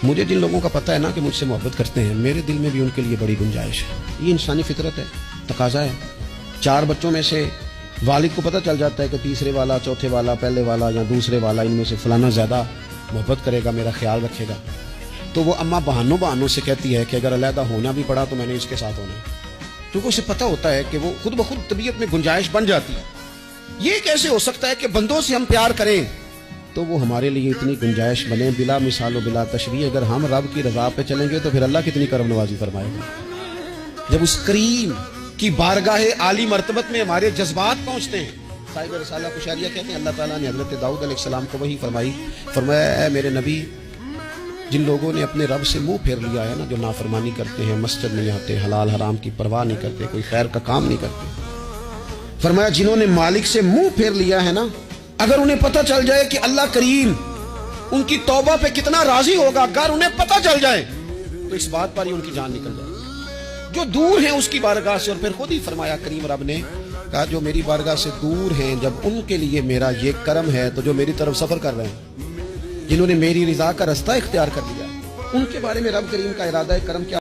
مجھے جن لوگوں کا پتہ ہے نا کہ مجھ سے محبت کرتے ہیں، میرے دل میں بھی ان کے لیے بڑی گنجائش ہے. یہ انسانی فطرت ہے، تقاضا ہے. 4 بچوں میں سے والد کو پتہ چل جاتا ہے کہ تیسرے والا، چوتھے والا، پہلے والا یا دوسرے والا، ان میں سے فلانا زیادہ محبت کرے گا، میرا خیال رکھے گا. تو وہ اماں بہانوں سے کہتی ہے کہ اگر علیحدہ ہونا بھی پڑا تو میں نے اس کے ساتھ ہونا ہے، کیونکہ اسے پتہ ہوتا ہے کہ وہ خود بخود طبیعت میں گنجائش بن جاتی ہے. یہ کیسے ہو سکتا ہے کہ بندوں سے ہم پیار کریں تو وہ ہمارے لیے اتنی گنجائش بنے بلا مثال و بلا تشبیہ. اگر ہم رب کی رضا پہ چلیں گے تو پھر اللہ کتنی کرم نوازی فرمائے گا. جب اس کریم کی بارگاہ عالی مرتبت میں ہمارے جذبات پہنچتے ہیں. صاحب رسالہ کشاریہ کہتے ہیں اللہ تعالیٰ نے حضرت داؤد علیہ السلام کو وہی فرمایا اے میرے نبی، جن لوگوں نے اپنے رب سے منہ پھیر لیا ہے نا، جو نافرمانی کرتے ہیں، مسجد نہیں آتے، حلال حرام کی پرواہ نہیں کرتے، کوئی خیر کا کام نہیں کرتے، فرمایا جنہوں نے مالک سے منہ پھیر لیا ہے نا، اگر انہیں پتہ چل جائے کہ اللہ کریم ان کی توبہ پہ کتنا راضی ہوگا، اگر انہیں پتہ چل جائے تو اس بات پر ہی ان کی جان نکل جائے. جو دور ہیں اس کی بارگاہ سے، اور پھر خود ہی فرمایا کریم رب نے کہا جو میری بارگاہ سے دور ہیں، جب ان کے لیے میرا یہ کرم ہے تو جو میری طرف سفر کر رہے ہیں، جنہوں نے میری رضا کا رستہ اختیار کر لیا، ان کے بارے میں رب کریم کا ارادہ کرم کیا